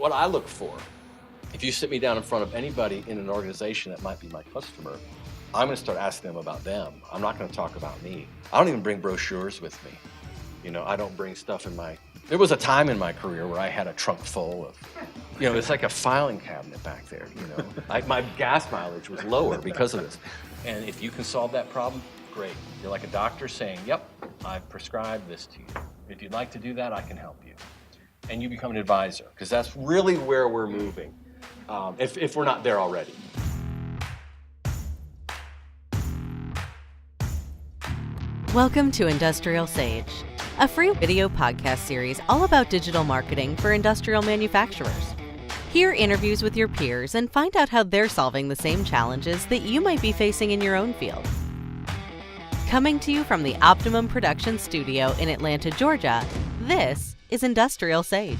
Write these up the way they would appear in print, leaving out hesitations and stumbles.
what I look for, if you sit me down in front of anybody in an organization that might be my customer, I'm going to start asking them about them. I'm not going to talk about me. I don't even bring brochures with me. You know, I don't bring stuff in my... There was a time in my career where I had a trunk full of, you know, it's like a filing cabinet back there, you know. My gas mileage was lower because of this. And if you can solve that problem, great. You're like a doctor saying, yep, I've prescribed this to you. If you'd like to do that, I can help you. And you become an advisor, because that's really where we're moving, if we're not there already. Welcome to IndustrialSage, a free video podcast series all about digital marketing for industrial manufacturers. Hear interviews with your peers and find out how they're solving the same challenges that you might be facing in your own field. Coming to you from the Optimum Production Studio in Atlanta, Georgia, this is IndustrialSage.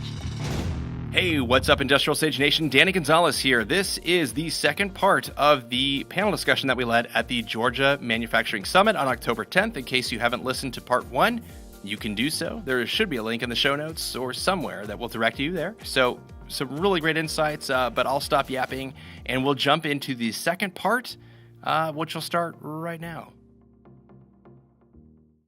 Hey, what's up, IndustrialSage Nation? Danny Gonzalez here. This is the second part of the panel discussion that we led at the Georgia Manufacturing Summit on October 10th. In case you haven't listened to part one, you can do so. There should be a link in the show notes or somewhere that will direct you there. So some really great insights, but I'll stop yapping and we'll jump into the second part, which will start right now.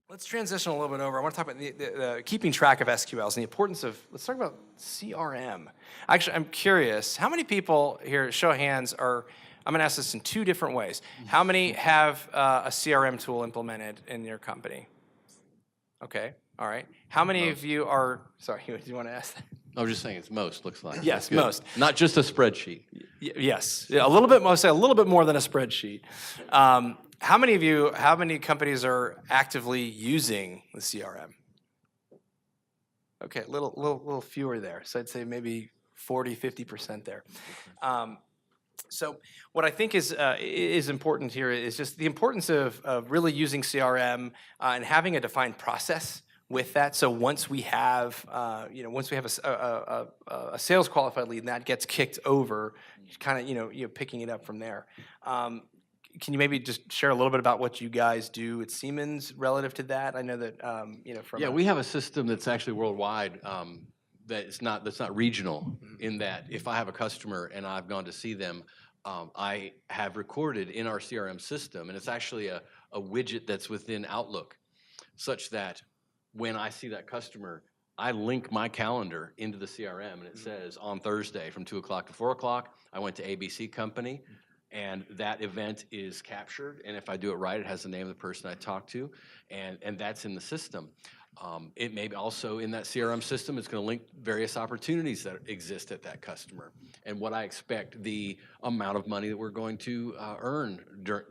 Let's transition a little bit over. I want to talk about the keeping track of SQLs and the importance of, let's talk about CRM. Actually, I'm curious, how many people here, show of hands, I'm going to ask this in two different ways. How many have a CRM tool implemented in your company? Okay, all right. How many of you are, sorry, do you want to ask that? I was just saying it's most, looks like. Yes, most. Not just a spreadsheet. Yes, yeah, a little bit more than a spreadsheet. How many companies are actively using the CRM? Okay, a little fewer there. So I'd say maybe 40, 50% there. So what I think is important here is just the importance of really using CRM and having a defined process with that. So once we have, a sales qualified lead and that gets kicked over, kind of, picking it up from there. Can you maybe just share a little bit about what you guys do at Siemens relative to that? I know that, we have a system that's actually worldwide that's not regional, in that if I have a customer and I've gone to see them, I have recorded in our CRM system, and it's actually a widget that's within Outlook, such that when I see that customer, I link my calendar into the CRM, and it says on Thursday from 2 o'clock to 4 o'clock, I went to ABC Company, and that event is captured, and if I do it right, it has the name of the person I talked to, and that's in the system. It may be also in that CRM system, it's going to link various opportunities that exist at that customer, and what I expect the amount of money that we're going to earn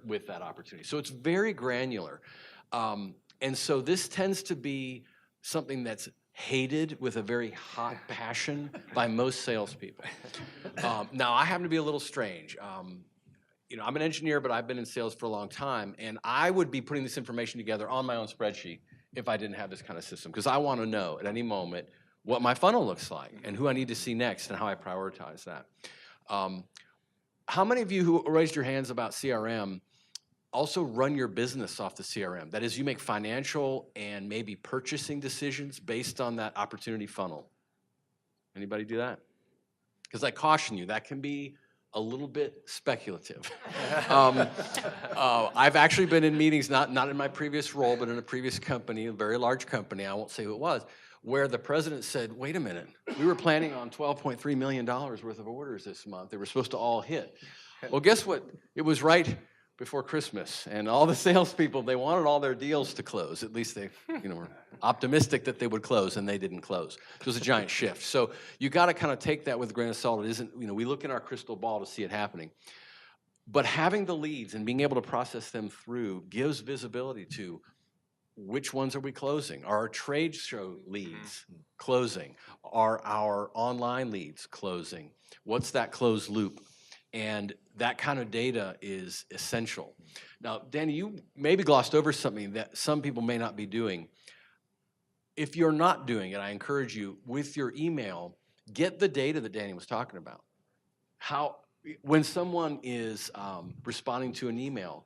with that opportunity. So it's very granular. And so this tends to be something that's hated with a very hot passion by most salespeople. Now, I happen to be a little strange. I'm an engineer, but I've been in sales for a long time, and I would be putting this information together on my own spreadsheet if I didn't have this kind of system, because I want to know at any moment what my funnel looks like and who I need to see next and how I prioritize that. How many of you who raised your hands about CRM also run your business off the CRM? That is, you make financial and maybe purchasing decisions based on that opportunity funnel. Anybody do that? Because I caution you, that can be a little bit speculative. I've actually been in meetings, not in my previous role, but in a previous company, a very large company, I won't say who it was, where the president said, wait a minute, we were planning on $12.3 million worth of orders this month. They were supposed to all hit. Well, guess what? It was right before Christmas, and all the salespeople, they wanted all their deals to close. At least they were optimistic that they would close, and they didn't close. It was a giant shift. So you got to kind of take that with a grain of salt. It isn't, we look in our crystal ball to see it happening. But having the leads and being able to process them through gives visibility to which ones are we closing? Are our trade show leads closing? Are our online leads closing? What's that closed loop? And that kind of data is essential. Now, Danny, you maybe glossed over something that some people may not be doing. If you're not doing it, I encourage you, with your email, get the data that Danny was talking about. When someone is responding to an email,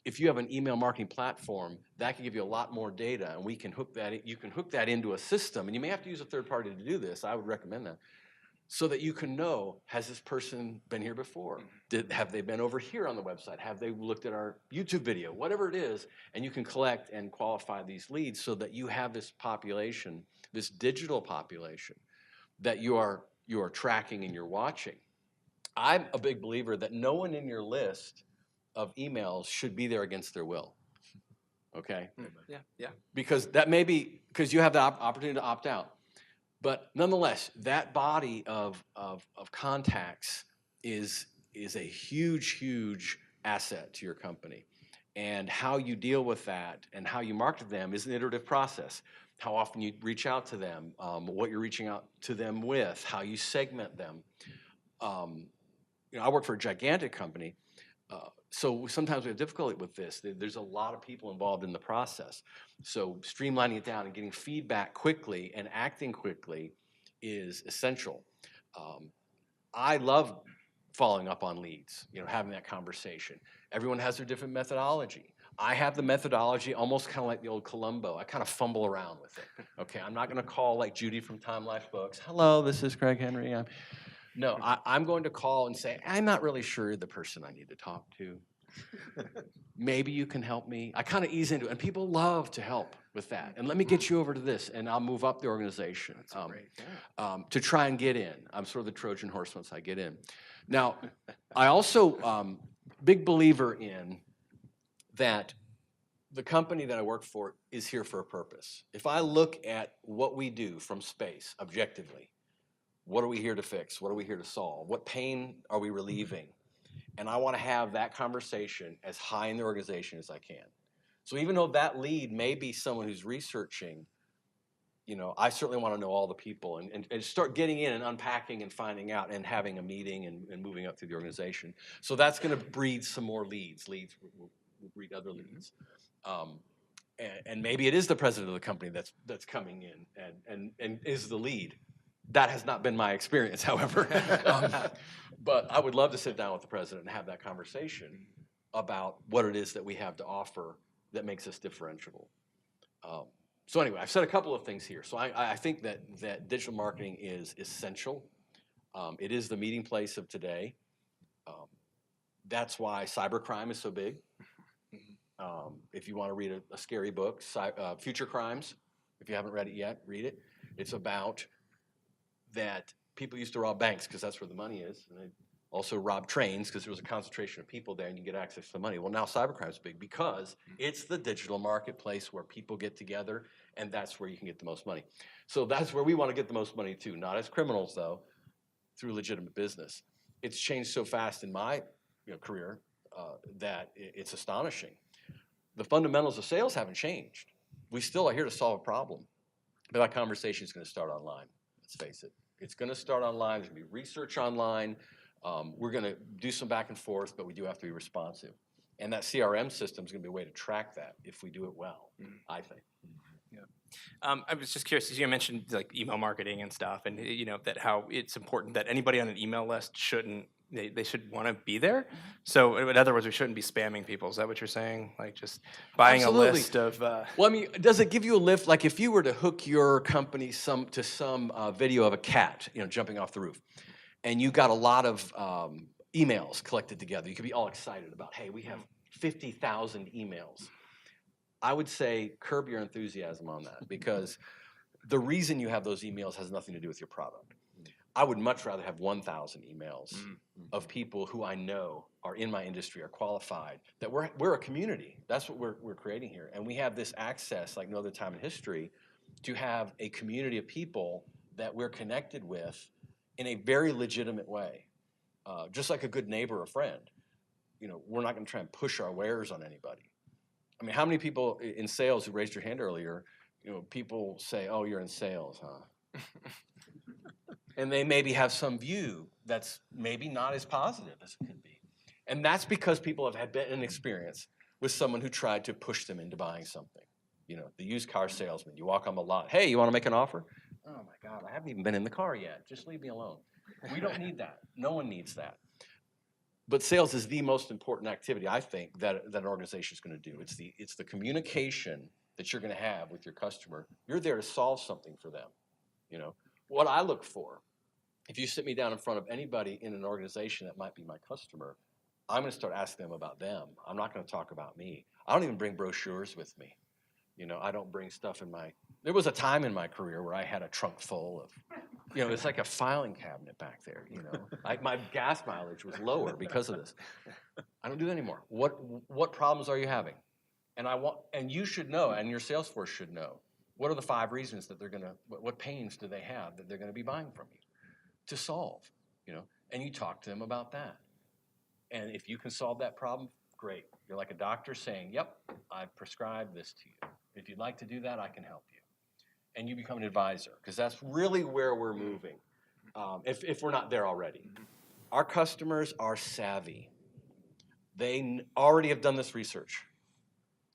if you have an email marketing platform, that can give you a lot more data, and we can hook that. You can hook that into a system, and you may have to use a third party to do this. I would recommend that, so that you can know, has this person been here before? Have they been over here on the website? Have they looked at our YouTube video? Whatever it is, and you can collect and qualify these leads so that you have this population, this digital population, that you are tracking and you're watching. I'm a big believer that no one in your list of emails should be there against their will. Okay? Yeah. Because that may be, because you have the opportunity to opt out. But nonetheless, that body of contacts is a huge asset to your company. And how you deal with that and how you market them is an iterative process. How often you reach out to them, what you're reaching out to them with, how you segment them. I work for a gigantic company, so sometimes we have difficulty with this. There's a lot of people involved in the process. So streamlining it down and getting feedback quickly and acting quickly is essential. I love following up on leads, having that conversation. Everyone has their different methodology. I have the methodology almost kind of like the old Columbo. I kind of fumble around with it. Okay, I'm not going to call like Judy from Time Life Books. Hello, this is Craig Henry. No, I'm going to call and say, I'm not really sure you're the person I need to talk to. Maybe you can help me. I kind of ease into it, and people love to help with that. And let me get you over to this, and I'll move up the organization to try and get in. I'm sort of the Trojan horse once I get in. Now, I also big believer in that the company that I work for is here for a purpose. If I look at what we do from space objectively, what are we here to fix? What are we here to solve? What pain are we relieving? And I want to have that conversation as high in the organization as I can. So even though that lead may be someone who's researching, I certainly want to know all the people and start getting in and unpacking and finding out and having a meeting and moving up through the organization. So that's going to breed some more leads. Leads will breed other leads. And maybe it is the president of the company that's coming in and is the lead. That has not been my experience, however. But I would love to sit down with the president and have that conversation about what it is that we have to offer that makes us differentiable. So anyway, I've said a couple of things here. So I think that digital marketing is essential. It is the meeting place of today. That's why cybercrime is so big. If you want to read a scary book, Future Crimes, if you haven't read it yet, read it. It's about that people used to rob banks because that's where the money is. And they also rob trains because there was a concentration of people there and you get access to the money. Well, now cybercrime is big because it's the digital marketplace where people get together, and that's where you can get the most money. So that's where we want to get the most money too, not as criminals though, through legitimate business. It's changed so fast in my career that it's astonishing. The fundamentals of sales haven't changed. We still are here to solve a problem, but that conversation is going to start online. Let's face it. It's going to start online. There's going to be research online. We're going to do some back and forth, but we do have to be responsive. And that CRM system is going to be a way to track that if we do it well, I think. I was just curious, as you mentioned like email marketing and stuff, and that how it's important that anybody on an email list they should want to be there. So in other words, we shouldn't be spamming people. Is that what you're saying? Like just buying Absolutely. a list of. Well, I mean, does it give you a lift? Like if you were to hook your company to some video of a cat, jumping off the roof, and you got a lot of emails collected together, you could be all excited about, hey, we have 50,000 emails. I would say curb your enthusiasm on that because the reason you have those emails has nothing to do with your product. I would much rather have 1,000 emails of people who I know are in my industry, are qualified, that we're a community. That's what we're creating here. And we have this access like no other time in history to have a community of people that we're connected with in a very legitimate way. Just like a good neighbor or friend. We're not going to try and push our wares on anybody. I mean, how many people in sales who raised your hand earlier, people say, oh, you're in sales, huh? And they maybe have some view that's maybe not as positive as it could be. And that's because people have had an experience with someone who tried to push them into buying something. The used car salesman, you walk on the lot, hey, you want to make an offer? Oh my God, I haven't even been in the car yet. Just leave me alone. We don't need that. No one needs that. But sales is the most important activity, I think, that an organization is going to do. It's the communication that you're going to have with your customer. You're there to solve something for them. You know, what I look for, if you sit me down in front of anybody in an organization that might be my customer, I'm going to start asking them about them. I'm not going to talk about me. I don't even bring brochures with me. You know, I don't bring stuff in my, there was a time in my career where I had a trunk full of, you know, it's like a filing cabinet back there, you know. My gas mileage was lower because of this. I don't do that anymore. What problems are you having? And you should know, and your sales force should know, what are the 5 reasons that they're going to, what pains do they have that they're going to be buying from you to solve, you know, and you talk to them about that. And if you can solve that problem, great. You're like a doctor saying, yep, I've prescribed this to you. If you'd like to do that, I can help you. And you become an advisor, because that's really where we're moving, if we're not there already. Our customers are savvy. They already have done this research.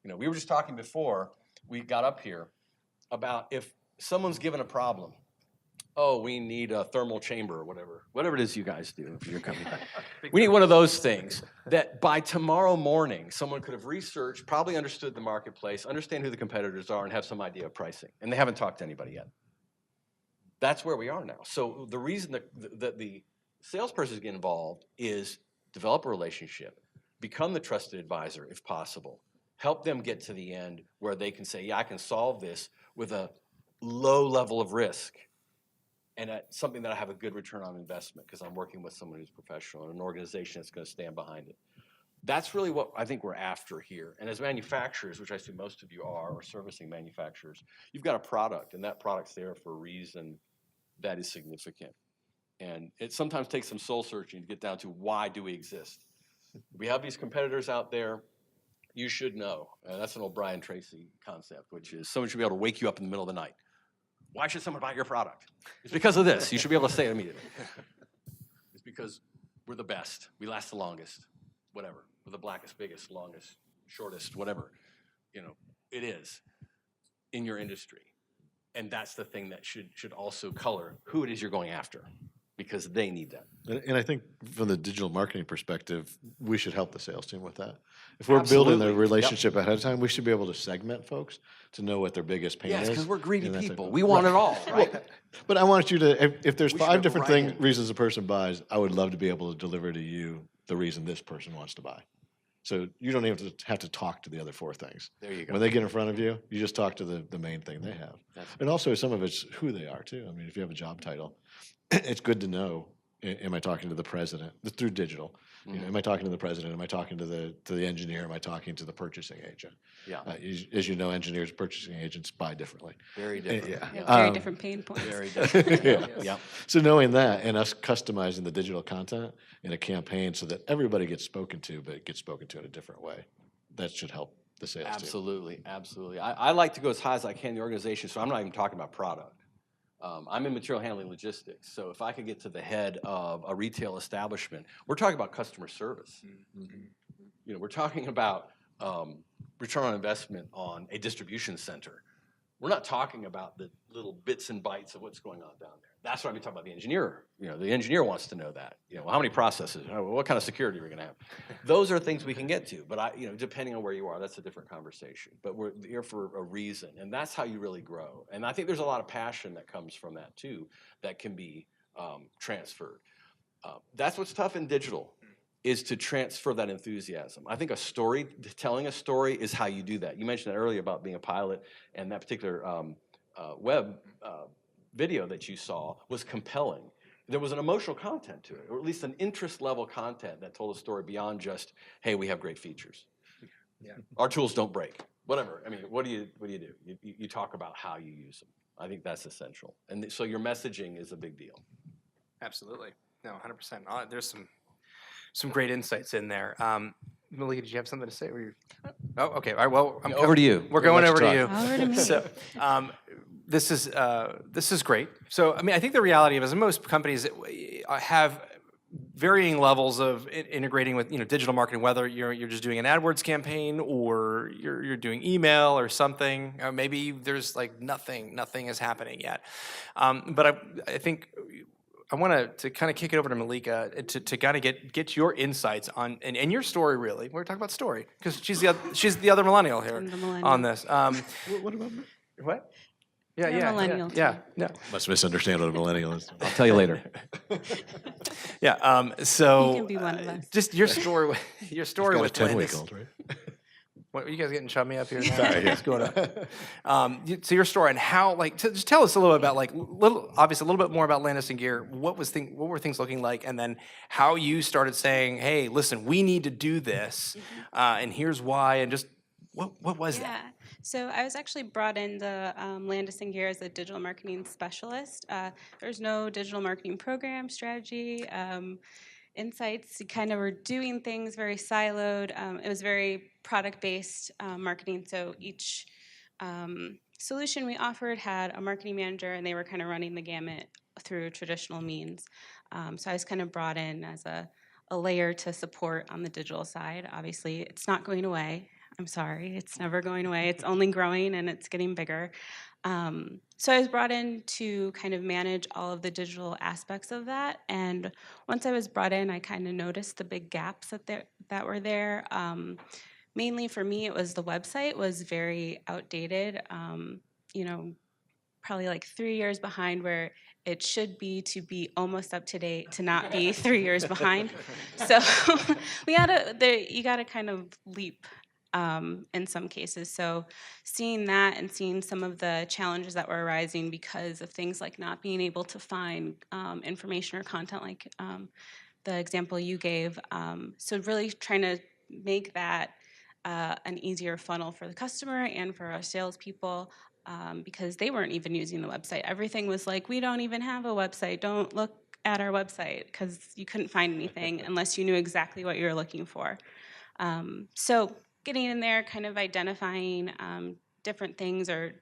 You know, we were just talking before we got up here about if someone's given a problem, oh, we need a thermal chamber or whatever it is you guys do for your company. We need one of those things that by tomorrow morning, someone could have researched, probably understood the marketplace, understand who the competitors are, and have some idea of pricing. And they haven't talked to anybody yet. That's where we are now. So the reason that the salesperson get involved is develop a relationship, become the trusted advisor if possible, help them get to the end where they can say, yeah, I can solve this with a low level of risk. And something that I have a good return on investment because I'm working with someone who's professional and an organization that's going to stand behind it. That's really what I think we're after here. And as manufacturers, which I see most of you are, or servicing manufacturers, you've got a product, and that product's there for a reason that is significant. And it sometimes takes some soul searching to get down to why do we exist. We have these competitors out there. You should know. That's an old Brian Tracy concept, which is someone should be able to wake you up in the middle of the night. Why should someone buy your product? It's because of this. You should be able to say it immediately. It's because we're the best. We last the longest. Whatever. We're the blackest, biggest, longest, shortest, whatever. You know, it is in your industry. And that's the thing that should also color who it is you're going after, because they need that. And I think from the digital marketing perspective, we should help the sales team with that. If we're building the relationship ahead of time, we should be able to segment folks to know what their biggest pain is. Yes, because we're greedy and that type people. of- We want it all, right? But I want you to, if there's We should 5 have different variety. reasons a person buys, I would love to be able to deliver to you the reason this person wants to buy. So you don't even have to talk to the other 4 things. There you go. When they get in front of you, you just talk to the main thing they have. That's- And also some of it's who they are too. I mean, if you have a job title, it's good to know, am I talking to the president through digital? You know, am I talking to the president? Am I talking to the engineer? Am I talking to the purchasing agent? Yeah, As you know, engineers, purchasing agents buy differently. very different. Yeah. Yeah, very different pain points. Very different. Yeah. Yeah. So knowing that and us customizing the digital content in a campaign so that everybody gets spoken to, but gets spoken to in a different way, that should help the sales team. Absolutely, absolutely. I like to go as high as I can in the organization, so I'm not even talking about product. I'm in material handling logistics, so if I could get to the head of a retail establishment, we're talking about customer service. You know, we're talking about return on investment on a distribution center. We're not talking about the little bits and bytes of what's going on down there. That's what I'm talking about the engineer. You know, the engineer wants to know that. You know, how many processes? What kind of security are we going to have? Those are things we can get to, but you know, depending on where you are, that's a different conversation. But we're here for a reason, and that's how you really grow. And I think there's a lot of passion that comes from that too, that can be transferred. That's what's tough in digital, is to transfer that enthusiasm. I think telling a story is how you do that. You mentioned that earlier about being a pilot, and that particular web video that you saw was compelling. There was an emotional content to it, or at least an interest level content that told a story beyond just, hey, we have great features. Yeah. Our tools don't break. Whatever. I mean, what do you do? You talk about how you use them. I think that's essential. And so your messaging is a big deal. Absolutely. No, 100%. There's some great insights in there. Malika, did you have something to say? Oh, okay. All right. Well, Over to you. We're going Let's over to talk. you. Over to me. So, this is great. So, I mean, I think the reality of it is most companies have varying levels of integrating with digital marketing, whether you're just doing an AdWords campaign or you're doing email or something. Or maybe there's like nothing is happening yet. But I think I want to kind of kick it over to Malika to kind of get your insights on and your story really. We're talking about story because she's the other millennial here I'm the millennial. on this. What about me? What? Yeah, You're a yeah, millennial yeah, too. yeah, Must misunderstand what a millennial is. I'll tell you later. yeah. So You can be one of us. just your story. Your story Got a with 10-week-old, Landis. right? What are you guys getting chummy up here? Now? Sorry, yeah. What's going on? So your story and how, like, just tell us a little bit about, like, obviously a little bit more about Landis+Gyr. What were things looking like, and then how you started saying, "Hey, listen, we need to do this, and here's why," and just what was that? Yeah. So I was actually brought into Landis+Gyr as a digital marketing specialist. There's no digital marketing program, strategy, insights. You kind of were doing things very siloed. It was very product-based marketing. So each solution we offered had a marketing manager, and they were kind of running the gamut through traditional means. So I was kind of brought in as a layer to support on the digital side. Obviously, it's not going away. I'm sorry, it's never going away. It's only growing and it's getting bigger. So I was brought in to kind of manage all of the digital aspects of that. And once I was brought in, I kind of noticed the big gaps that were there. Mainly for me, it was the website was very outdated. Probably like 3 years behind where it should be to be almost up to date to not be 3 years behind. So you gotta kind of leap in some cases. So seeing that and seeing some of the challenges that were arising because of things like not being able to find information or content like the example you gave. So really trying to make that an easier funnel for the customer and for our salespeople because they weren't even using the website. Everything was like, we don't even have a website. Don't look at our website because you couldn't find anything unless you knew exactly what you were looking for. So getting in there, kind of identifying different things or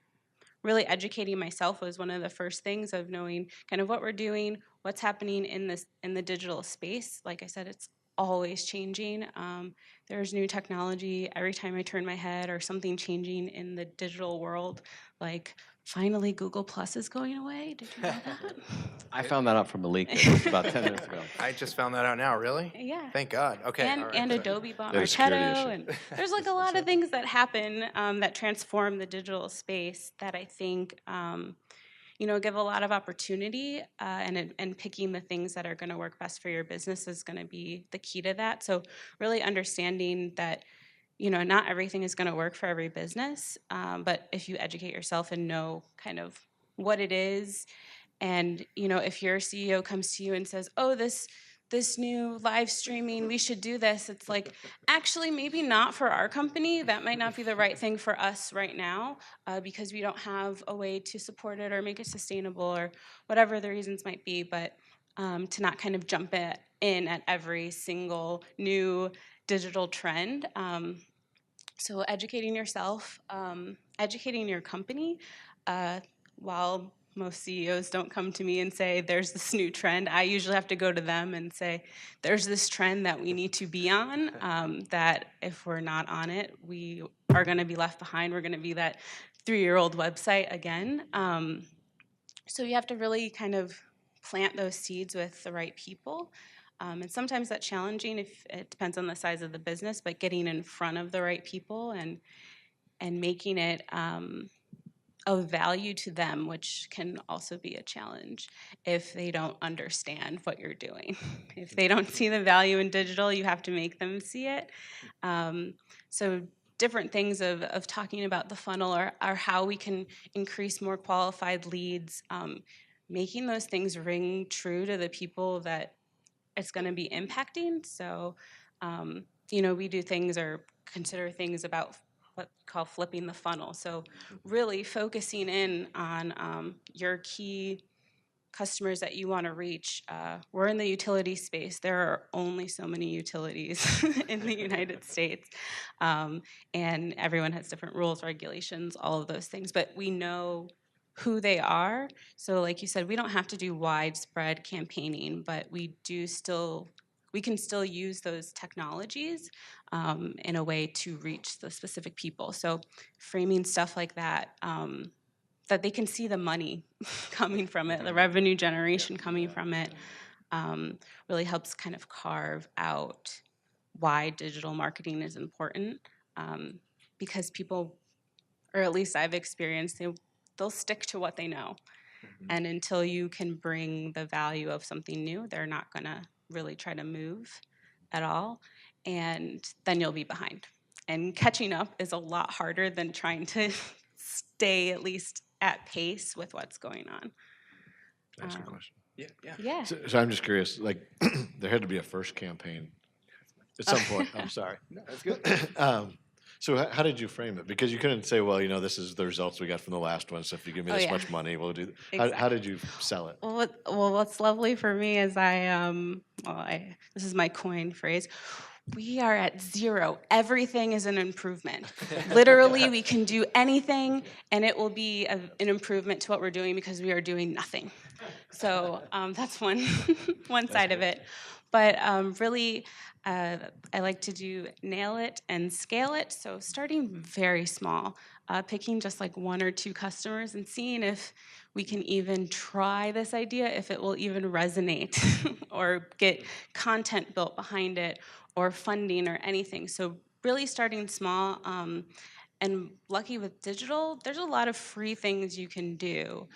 really educating myself was one of the first things of knowing kind of what we're doing, what's happening in the digital space. Like I said, it's always changing. There's new technology every time I turn my head or something changing in the digital world. Like finally Google Plus is going away. Did you know that? I found that out from Malika just about 10 minutes ago. I just found that out now. Really? Yeah. Thank God. Okay. And, all right, and so- Adobe bought That is a security Marketo, issue. and there's like a lot of things that happen that transform the digital space that I think give a lot of opportunity, and picking the things that are going to work best for your business is going to be the key to that. So really understanding that not everything is going to work for every business, but if you educate yourself and know kind of what it is. And if your CEO comes to you and says, "Oh, this new live streaming, we should do this," it's like, actually, maybe not for our company. That might not be the right thing for us right now because we don't have a way to support it or make it sustainable or whatever the reasons might be. But to not kind of jump in at every single new digital trend. So educating yourself, educating your company, while most CEOs don't come to me and say, "There's this new trend," I usually have to go to them and say, "There's this trend that we need to be on, that if we're not on it, we are going to be left behind. We're going to be that 3-year-old website again." So you have to really kind of plant those seeds with the right people. And sometimes that's challenging if it depends on the size of the business, but getting in front of the right people and making it of value to them, which can also be a challenge if they don't understand what you're doing. If they don't see the value in digital, you have to make them see it. So different things of talking about the funnel are how we can increase more qualified leads, making those things ring true to the people that it's going to be impacting. So, we do things or consider things about what we call flipping the funnel. So really focusing in on your key customers that you want to reach. We're in the utility space. There are only so many utilities in the United States. And everyone has different rules, regulations, all of those things. But we know who they are. So like you said, we don't have to do widespread campaigning, but we can still use those technologies in a way to reach the specific people. So framing stuff like that, that they can see the money coming from it, the revenue generation coming from it, really helps kind of carve out why digital marketing is important, because people, or at least I've experienced, they'll stick to what they know. And until you can bring the value of something new, they're not gonna really try to move at all. And then you'll be behind. And catching up is a lot harder than trying to stay at least at pace with what's going on. That's a good question. Yeah, yeah. Yeah. So I'm just curious, like, there had to be a first campaign at some point. I'm sorry. No, that's good. So how did you frame it? Because you couldn't say, well, this is the results we got from the last one, so if you give me Oh, this yeah. much money, we'll do. How Exactly. did you sell it? Well, what's lovely for me is this is my coined phrase. We are at zero. Everything is an improvement. Literally, we can do anything, and it will be an improvement to what we're doing because we are doing nothing. So that's one one side of it. But really, I like to do nail it and scale it. So starting very small, picking just like 1 or 2 customers and seeing if we can even try this idea, if it will even resonate or get content built behind it or funding or anything. So really starting small. And lucky with digital, there's a lot of free things you can do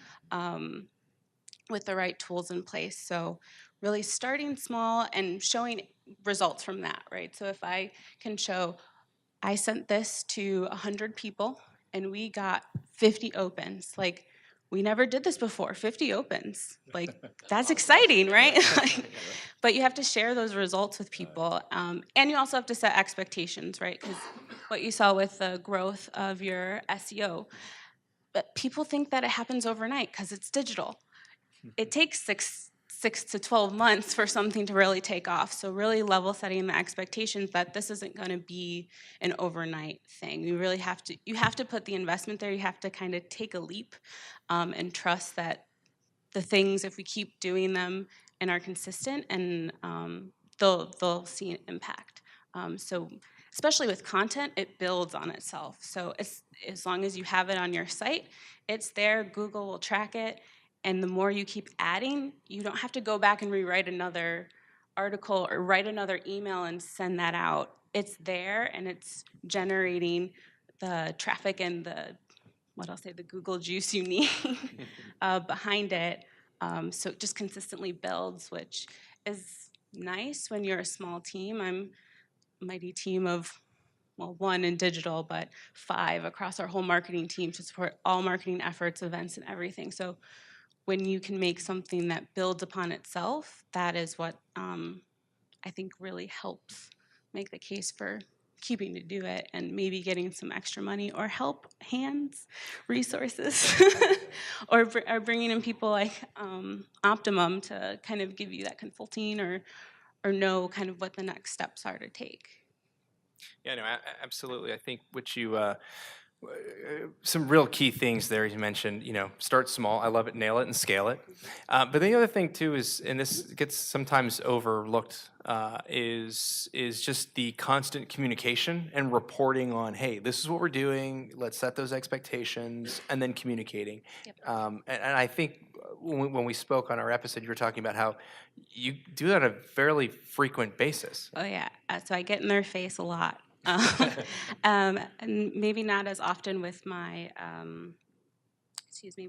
with the right tools in place. So really starting small and showing results from that, right? So if I can show, I sent this to 100 people and we got 50 opens. Like, we never did this before, 50 opens. Like, that's exciting, right? But you have to share those results with people. And you also have to set expectations, right? Because what you saw with the growth of your SEO, but people think that it happens overnight because it's digital. It takes six to 12 months for something to really take off. So really level setting the expectations that this isn't going to be an overnight thing. You have to put the investment there. You have to kind of take a leap and trust that the things, if we keep doing them and are consistent, and they'll see an impact. So especially with content, it builds on itself. So as long as you have it on your site, it's there. Google will track it. And the more you keep adding, you don't have to go back and rewrite another article or write another email and send that out. It's there and it's generating the traffic and the Google juice you need behind it. So it just consistently builds, which is nice when you're a small team. I'm a mighty team of, 1 in digital, but 5 across our whole marketing team to support all marketing efforts, events, and everything. So when you can make something that builds upon itself, that is what I think really helps make the case for keeping to do it and maybe getting some extra money or help hands, resources, or bringing in people like Optimum to kind of give you that consulting or know kind of what the next steps are to take. Yeah, no, absolutely. I think what you some real key things there you mentioned, start small. I love it, nail it and scale it. But the other thing too is, and this gets sometimes overlooked, is just the constant communication and reporting on, hey, this is what we're doing, let's set those expectations, and then communicating. Yep. And I think when we spoke on our episode, you were talking about how you do that on a fairly frequent basis. Oh yeah, so I get in their face a lot. And maybe not as often with my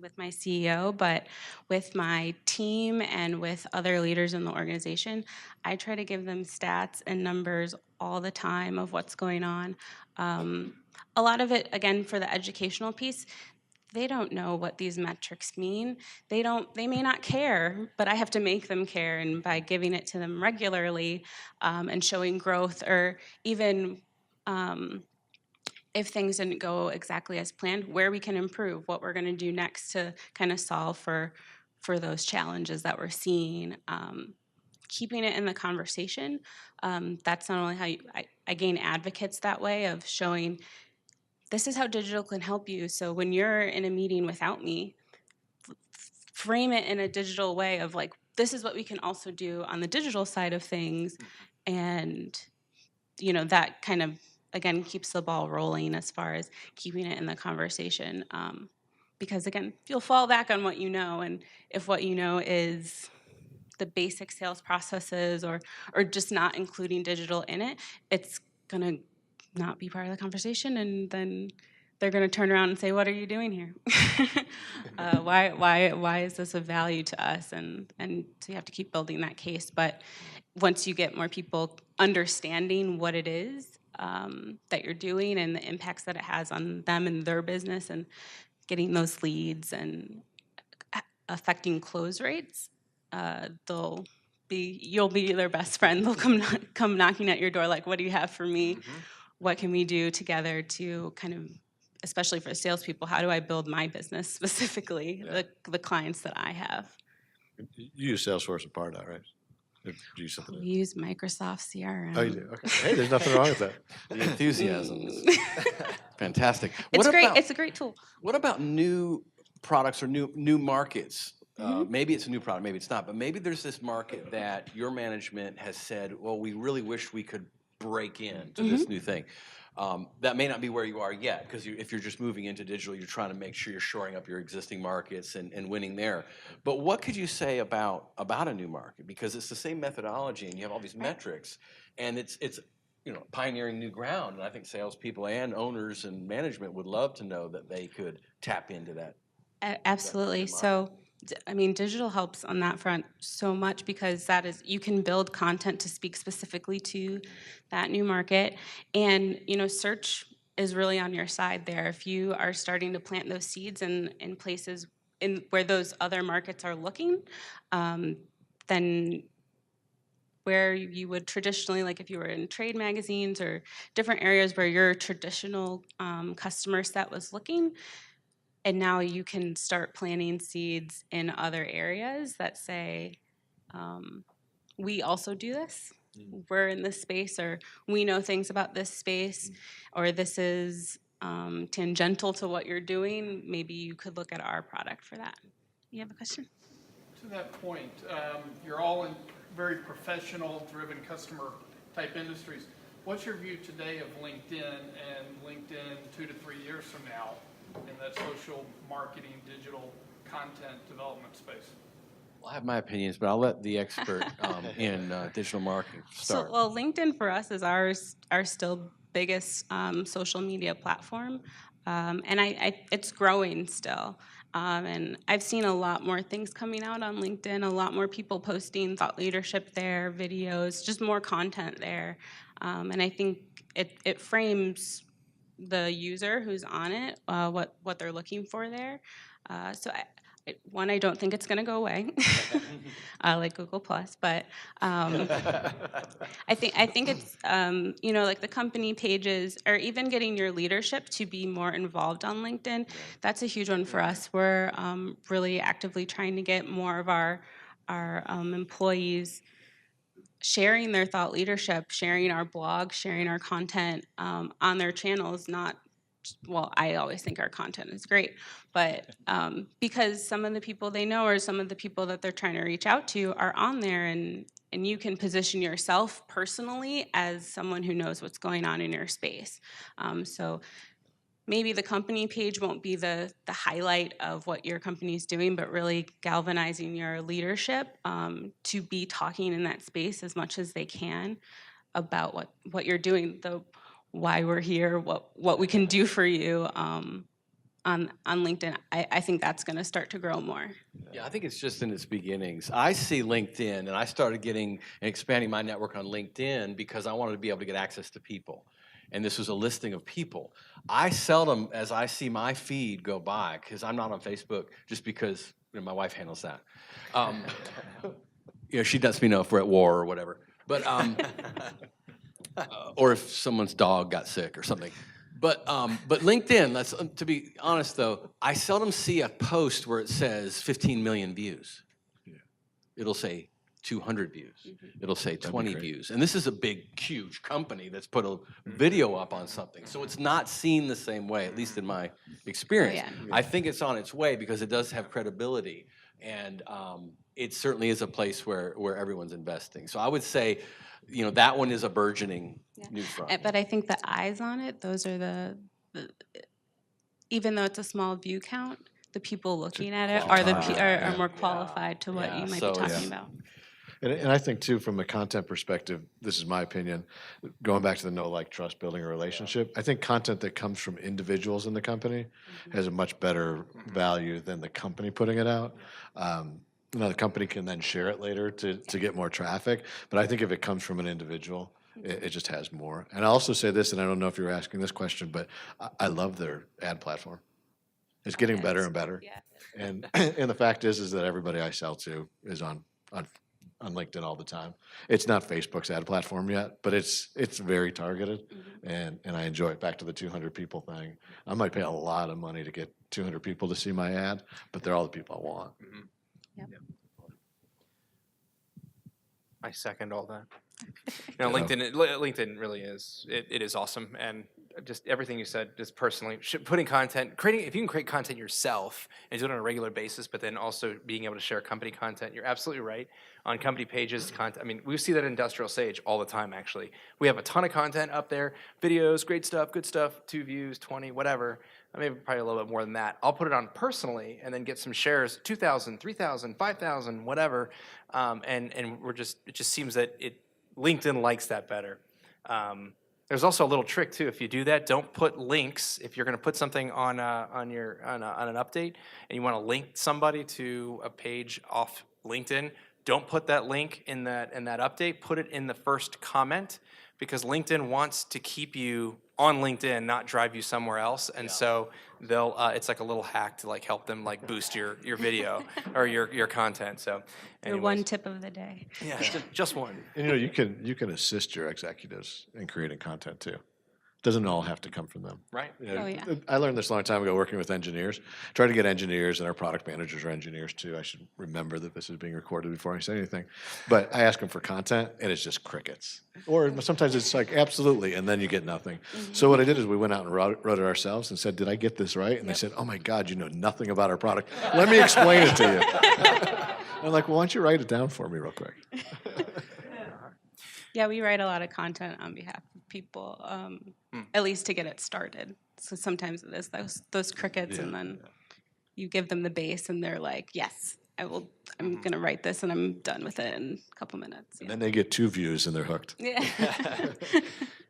with my CEO, but with my team and with other leaders in the organization, I try to give them stats and numbers all the time of what's going on. A lot of it, again, for the educational piece, they don't know what these metrics mean. They may not care, but I have to make them care, and by giving it to them regularly and showing growth, or even if things didn't go exactly as planned, where we can improve, what we're going to do next to kind of solve for those challenges that we're seeing. Keeping it in the conversation, that's not only how I gain advocates that way of showing this is how digital can help you. So when you're in a meeting without me, frame it in a digital way of like, this is what we can also do on the digital side of things. And, that kind of, again, keeps the ball rolling as far as keeping it in the conversation. because again, you'll fall back on what you know, and if what you know is the basic sales processes or just not including digital in it, it's gonna not be part of the conversation, and then they're gonna turn around and say, "What are you doing here? Why is this of value to us?" And so you have to keep building that case. But once you get more people understanding what it is that you're doing and the impacts that it has on them and their business, and getting those leads and affecting close rates, you'll be their best friend. They'll come knocking at your door like, "What do you have for me? What can we do together to kind of," especially for salespeople, how do I build my business specifically, the clients that I have? You use Salesforce and Pardot, right? Or do you use something We use Microsoft CRM. Oh, you do? Okay. Hey, there's nothing wrong with that. The enthusiasm is fantastic. It's great. It's a great tool. What about new products or new markets? Maybe it's a new product, maybe it's not, but maybe there's this market that your management has said, well, we really wish we could break into this new thing. That may not be where you are yet, because if you're just moving into digital, you're trying to make sure you're shoring up your existing markets and winning there. But what could you say about a new market? Because it's the same methodology, and you have all these metrics, and it's pioneering new ground. And I think salespeople and owners and management would love to know that they could tap into that. Absolutely. So, I mean, digital helps on that front so much, because you can build content to speak specifically to that new market. And, search is really on your side there. If you are starting to plant those seeds in places where those other markets are looking, then where you would traditionally, like if you were in trade magazines or different areas where your traditional customer set was looking, and now you can start planting seeds in other areas that say, we also do this. We're in this space, or we know things about this space, or this is tangential to what you're doing. Maybe you could look at our product for that. You have a question? To that point, you're all in very professional, driven customer type industries. What's your view today of LinkedIn and LinkedIn 2 to 3 years from now in that social marketing, digital content development space? Well, I have my opinions, but I'll let the expert in digital marketing start. So, well, LinkedIn for us is our still biggest social media platform, and it's growing still. And I've seen a lot more things coming out on LinkedIn, a lot more people posting thought leadership there, videos, just more content there. And I think it frames the user who's on it, what they're looking for there. So I don't think it's going to go away, like Google Plus, but I think it's like the company pages, or even getting your leadership to be more involved on LinkedIn. That's a huge one for us. We're really actively trying to get more of our employees sharing their thought leadership, sharing our blog, sharing our content on their channels. Well, I always think our content is great, but because some of the people they know, or some of the people that they're trying to reach out to, are on there, and you can position yourself personally as someone who knows what's going on in your space. So maybe the company page won't be the highlight of what your company is doing, but really galvanizing your leadership to be talking in that space as much as they can about what you're doing, why we're here, what we can do for you on LinkedIn. I think that's going to start to grow more. Yeah, I think it's just in its beginnings. I see LinkedIn, and I started getting and expanding my network on LinkedIn because I wanted to be able to get access to people. And this was a listing of people. I seldom, as I see my feed go by, because I'm not on Facebook, just because my wife handles that. She lets me know if we're at war or whatever. But or if someone's dog got sick or something. But LinkedIn, to be honest though, I seldom see a post where it says 15 million views. Yeah. It'll say 200 views. It'll say 20 views. And this is a big, huge company that's put a video up on something. So it's not seen the same way, at least in my experience. Oh, yeah. I think it's on its way because it does have credibility. And it certainly is a place where everyone's investing. So I would say, that one is a burgeoning new front. But I think the eyes on it, those are the even though it's a small view count, the people looking at it are are more qualified to what Yeah, you might so be it's- talking about. And I think too, from a content perspective, this is my opinion, going back to the know, like, trust, building a relationship, I think content that comes from individuals in the company has a much better value than the company putting it out. The company can then share it later to get more traffic, but I think if it comes from an individual, it just has more. And I also say this, and I don't know if you were asking this question, but I love their ad platform. It's getting better and better. Yeah. And and the fact is that everybody I sell to is on LinkedIn all the time. It's not Facebook's ad platform yet, but it's very targeted, and I enjoy it. Back to the 200 people thing. I might pay a lot of money to get 200 people to see my ad, but they're all the people I want. I second all that. Ditto. LinkedIn really is, it is awesome. And just everything you said, just personally, putting content, if you can create content yourself and do it on a regular basis, but then also being able to share company content, you're absolutely right. On company pages, content, I mean, we see that at IndustrialSage all the time, actually. We have a ton of content up there, videos, great stuff, good stuff, 2 views, 20, whatever. Maybe probably a little bit more than that. I'll put it on personally and then get some shares, 2,000, 3,000, 5,000, whatever. And it just seems that LinkedIn likes that better. There's also a little trick too. If you do that, don't put links. If you're going to put something on an update and you want to link somebody to a page off LinkedIn, don't put that link in that update. Put it in the first comment, because LinkedIn wants to keep you on LinkedIn, not drive you somewhere else. And so they'll it's like a little hack to like help them like boost your video or your content. So Your one tip of the day. yeah, just one. And you can assist your executives in creating content too. Doesn't all have to come from them. Right. Oh, yeah. I learned this a long time ago working with engineers. Try to get engineers, and our product managers are engineers too. I should remember that this is being recorded before I say anything. But I ask them for content, and it's just crickets. Or sometimes it's like, absolutely, and then you get nothing. So what I did is we went out and wrote it ourselves and said, did I get this right? And they said, oh my God, you know nothing about our product. Let me explain it to you. And I'm like, well, why don't you write it down for me real quick? Yeah, we write a lot of content on behalf of people, at least to get it started. So sometimes it is those crickets, and then you give them the base, and they're like, "Yes, I will. I'm going to write this, and I'm done with it in a couple minutes." And then they get 2 views and they're hooked. Yeah.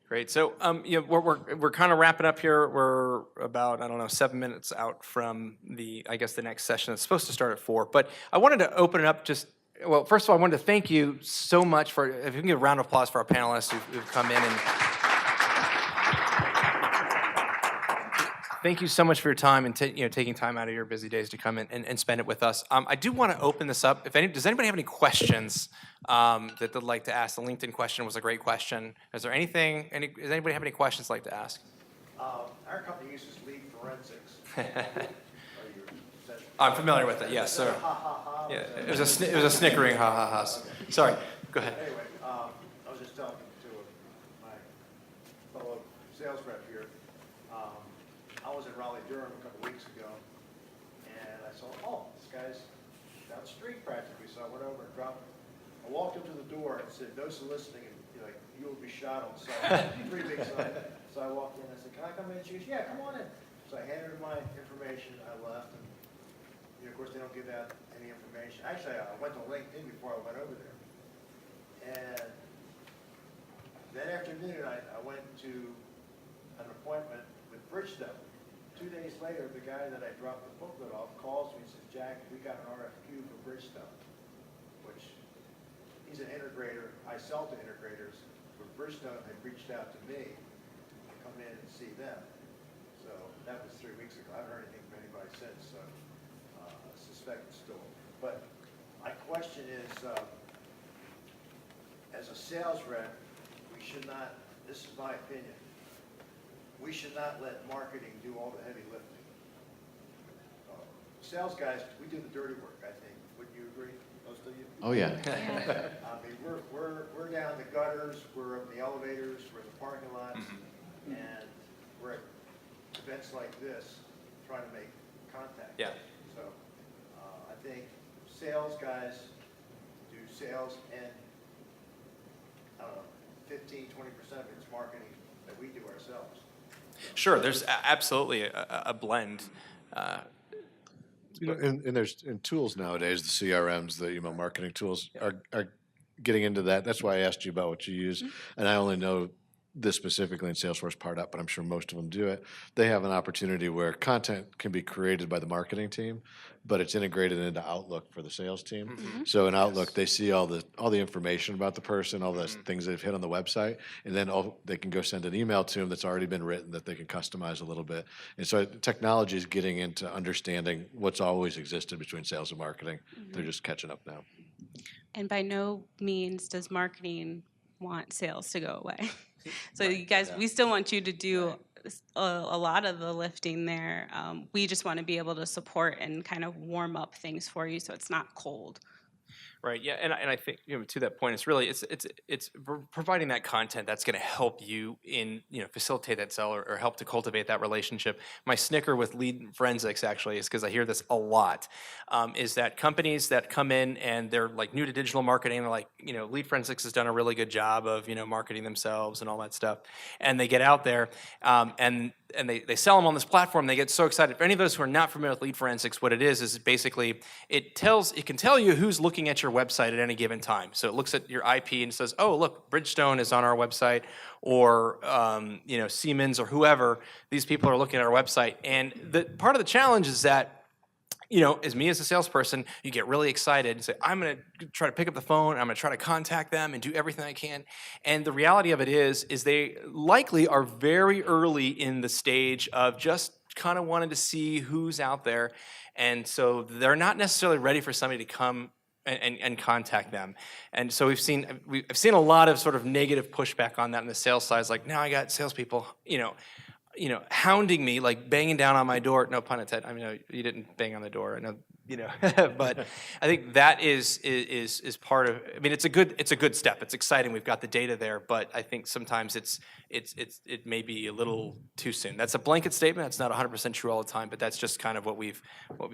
Great. So we're kind of wrapping up here. We're about 7 minutes out from the next session. It's supposed to start at 4, but I wanted to open it up just. Well, first of all, I wanted to thank you so much for, if you can give a round of applause for our panelists who've come in. And thank you so much for your time and taking time out of your busy days to come in and spend it with us. I do want to open this up. Does anybody have any questions that they'd like to ask? The LinkedIn question was a great question. Is there does anybody have any questions they'd like to ask? Our company uses lead forensics. I'm familiar with it, yes, sir. Yeah, it was a snickering ha-ha-ha. Sorry, go ahead. Anyway, I was just talking to my fellow sales rep here. I was in Raleigh-Durham a couple weeks ago, and I saw, this guy's down the street practically, so I went over and dropped. I walked up to the door and said, no soliciting, and you will be shot on sight. 3 big signs. So I walked in, I said, can I come in? She goes, yeah, come on in. So I handed her my information, I left, and of course, they don't give out any information. Actually, I went to LinkedIn before I went over there. And that afternoon, I went to an appointment with Bridgestone. 2 days later, the guy that I dropped the booklet off calls me and says, Jack, we got an RFQ for Bridgestone, which he's an integrator. I sell to integrators. But Bridgestone had reached out to me to come in and see them. So that was 3 weeks ago. I haven't heard anything from anybody since. So I suspect it's still. But my question is, as a sales rep, we should not, this is my opinion, we should not let marketing do all the heavy lifting. Sales guys, we do the dirty work, I think. Wouldn't you agree, most of you? Oh, yeah. I mean, we're down the gutters, we're up in the elevators, we're in the parking lots, and we're at events like this trying to make contact. Yeah. So I think sales guys do sales, and I don't know, 15, 20% of it's marketing that we do ourselves. Sure, there's absolutely a blend. You know, and there's tools nowadays, the CRMs, the email marketing tools are getting into that. That's why I asked you about what you use, and I only know this specifically in Salesforce Part Up, but I'm sure most of them do it. They have an opportunity where content can be created by the marketing team, but it's integrated into Outlook for the sales team. So in Outlook, they see all the information about the person, all the things they've hit on the website, and then they can go send an email to them that's already been written that they can customize a little bit. And so technology is getting into understanding what's always existed between sales and marketing. They're just catching up now. And by no means does marketing want sales to go away. So you guys, we still want you to do a lot of the lifting there. We just want to be able to support and kind of warm up things for you so it's not cold. Right. Yeah. And I think, to that point, it's really it's providing that content that's going to help you in facilitate that sell or help to cultivate that relationship. My snicker with lead forensics actually is because I hear this a lot. Is that companies that come in and they're like new to digital marketing, they're like lead forensics has done a really good job of marketing themselves and all that stuff, and they get out there and they sell them on this platform. They get so excited. For any of those who are not familiar with lead forensics, what it is basically it can tell you who's looking at your website at any given time. So it looks at your IP and says, "Oh, look, Bridgestone is on our website," or Siemens or whoever. These people are looking at our website, and the part of the challenge is that as me as a salesperson, you get really excited and say, I'm going to try to pick up the phone, I'm going to try to contact them and do everything I can. And the reality of it is they likely are very early in the stage of just kind of wanting to see who's out there. And so they're not necessarily ready for somebody to come and contact them. And so I've seen a lot of sort of negative pushback on that on the sales side. It's like, now I got salespeople, hounding me, like banging down on my door. No pun intended. I mean, you didn't bang on the door. I know, but I think that is part of. I mean, it's a good step. It's exciting. We've got the data there, but I think sometimes it may be a little too soon. That's a blanket statement. That's not 100% true all the time, but that's just kind of what we've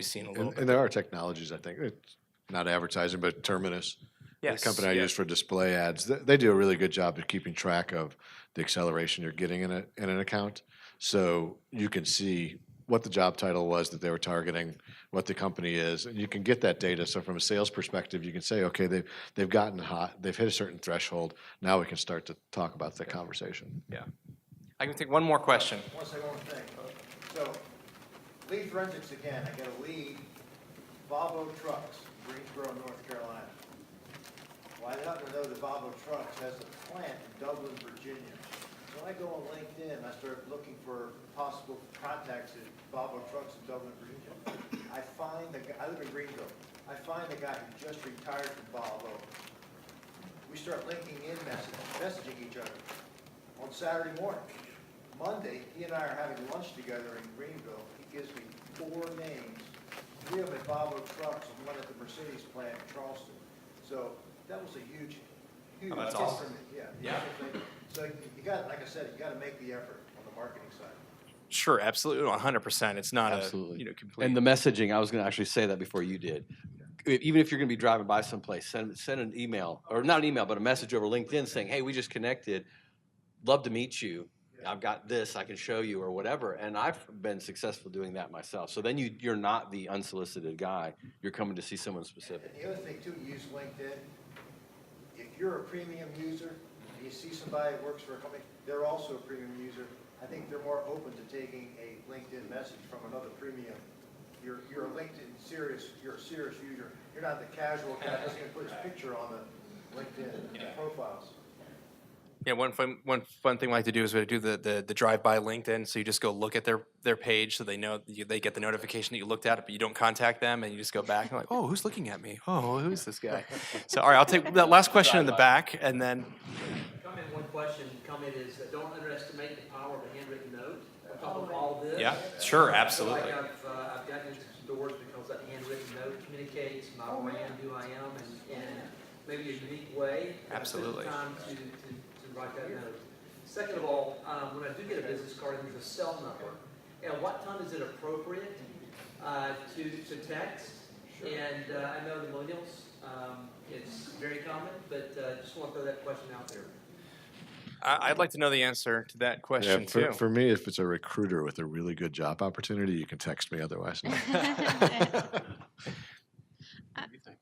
seen a little bit. And there are technologies, I think, it's not advertising, but Terminus. Yes, the company I use for display ads, they do a really good job of keeping track of the acceleration you're getting in an account. So you can see what the job title was that they were targeting, what the company is, and you can get that data. So from a sales perspective, you can say, okay, they've gotten hot, they've hit a certain threshold. Now we can start to talk about the conversation. Yeah. I can take one more question. I want to say one thing. So, lead forensics again. I get a lead, Volvo Trucks, Greensboro, North Carolina. Well, I happen to know that Volvo Trucks has a plant in Dublin, Virginia. So I go on LinkedIn, I start looking for possible contacts at Volvo Trucks in Dublin, Virginia. I find I live in Greenville. I find the guy who just retired from Volvo. We start linking in messaging each other on Saturday morning. Monday, he and I are having lunch together in Greenville. He gives me 4 names, 3 of them at Volvo Trucks and 1 at the Mercedes plant in Charleston. So that was a huge that's hit awesome. for me. Yeah. So you got, like I said, you got to make the effort on the marketing side. Sure, absolutely, 100%. It's not Absolutely. complete. And the messaging, I was going to actually say that before you did. Even if you're going to be driving by someplace, send an email, or not an email, but a message over LinkedIn saying, hey, we just connected. Love to meet you. I've got this I can show you or whatever. And I've been successful doing that myself. So then you're not the unsolicited guy. You're coming to see someone specific. And the other thing, too, you use LinkedIn. If you're a premium user, and you see somebody that works for a company, they're also a premium user. I think they're more open to taking a LinkedIn message from another premium. You're a LinkedIn you're a serious user. You're not the casual guy that's going to put his picture on the LinkedIn profiles. Yeah, one fun thing we like to do is we do the drive-by LinkedIn. So you just go look at their page so they know they get the notification that you looked at it, but you don't contact them, and you just go back and like, oh, who's looking at me? Oh, who's this guy? So all right, I'll take that last question in the back, and then. One question. Comment is don't underestimate the power of a handwritten note. On top of all this. Yeah, sure, absolutely. So I've gotten into some doors because that handwritten note communicates my brand, who I am, and maybe a unique way. Absolutely. Time to write that note. Second of all, when I do get a business card, there's a cell number. And what time is it appropriate to text? Sure. And I know the millennials, it's very common, but just want to throw that question out there. I'd like to know the answer to that Yeah, question too. for me, if it's a recruiter with a really good job opportunity, you can text me. Otherwise, no.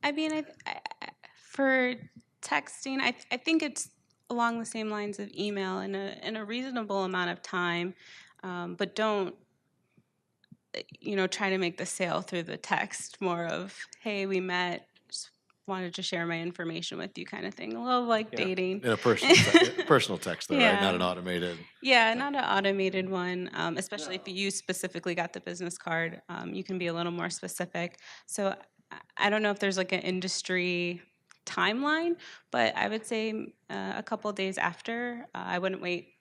I mean, for texting, I think it's along the same lines of email in a reasonable amount of time, but don't try to make the sale through the text. More of, hey, we met, just wanted to share my information with you, kind of thing. A little like dating. In a personal text, though, right? Not an automated. Yeah, not an automated one, especially if you specifically got the business card. You can be a little more specific. So I don't know if there's like an industry timeline, but I would say a couple of days after. I wouldn't wait,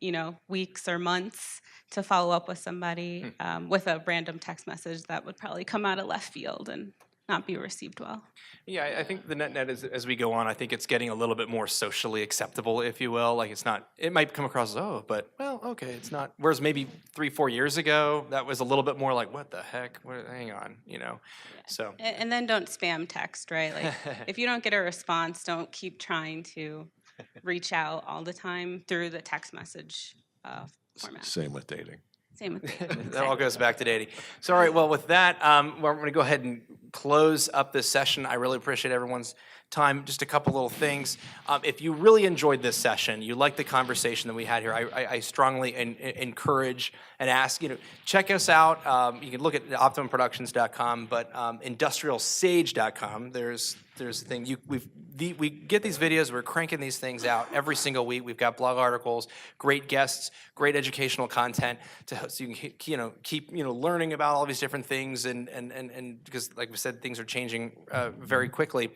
weeks or months to follow up with somebody with a random text message that would probably come out of left field and not be received well. Yeah, I think the net is, as we go on, I think it's getting a little bit more socially acceptable, if you will. Like it's not, it might come across as, but well, okay, it's not. Whereas maybe 3-4 years ago, that was a little bit more like, what the heck? Hang on, So. And then don't spam text, right? Like if you don't get a response, don't keep trying to reach out all the time through the text message format. Same with dating. Same with dating. That all goes back to dating. So, all right, well, with that, we're going to go ahead and close up this session. I really appreciate everyone's time. Just a couple little things. If you really enjoyed this session, you like the conversation that we had here, I strongly encourage and ask, check us out. You can look at optimumproductions.com, but IndustrialSage.com, there's a thing. We get these videos. We're cranking these things out every single week. We've got blog articles, great guests, great educational content so you can keep learning about all these different things and because like we said, things are changing very quickly.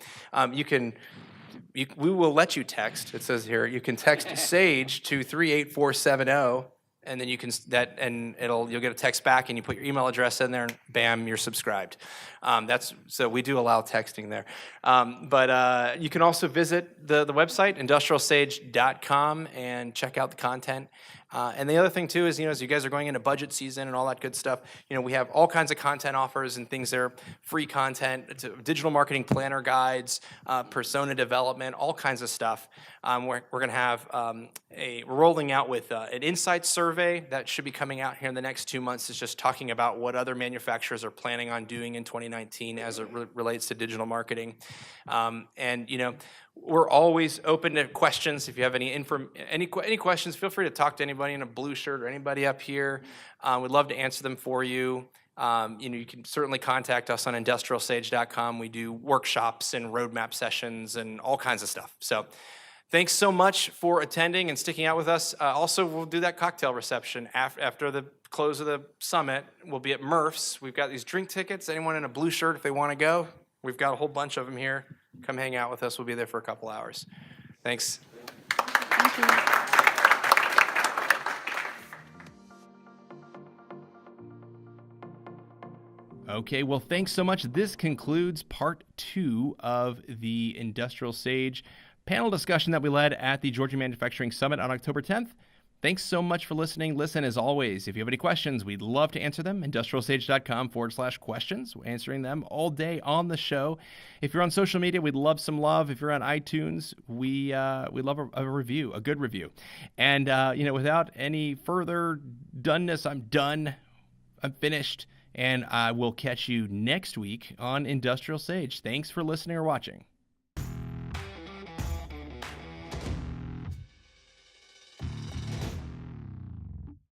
We will let you text. It says here you can text Sage to 38470. And then you'll get a text back, and you put your email address in there, and bam, you're subscribed. So we do allow texting there. But you can also visit the website, IndustrialSage.com, and check out the content. And the other thing too is, as you guys are going into budget season and all that good stuff, we have all kinds of content offers and things there, free content, it's digital marketing planner guides, persona development, all kinds of stuff. We're going to have we're rolling out with an insight survey that should be coming out here in the next 2 months. It's just talking about what other manufacturers are planning on doing in 2019 as it relates to digital marketing. We're always open to questions. If you have any questions, feel free to talk to anybody in a blue shirt or anybody up here. We'd love to answer them for you. You can certainly contact us on IndustrialSage.com. We do workshops and roadmap sessions and all kinds of stuff. So thanks so much for attending and sticking out with us. Also, we'll do that cocktail reception after the close of the summit. We'll be at Murph's. We've got these drink tickets. Anyone in a blue shirt, if they want to go, we've got a whole bunch of them here. Come hang out with us. We'll be there for a couple hours. Thanks. Thank you. Okay, well, thanks so much. This concludes part 2 of the Industrial Sage panel discussion that we led at the Georgia Manufacturing Summit on October 10th. Thanks so much for listening. Listen, as always, if you have any questions, we'd love to answer them. IndustrialSage.com/questions. We're answering them all day on the show. If you're on social media, we'd love some love. If you're on iTunes, we love a review, a good review. And, without any further doneness, I'm done. I'm finished. And I will catch you next week on Industrial Sage. Thanks for listening or watching.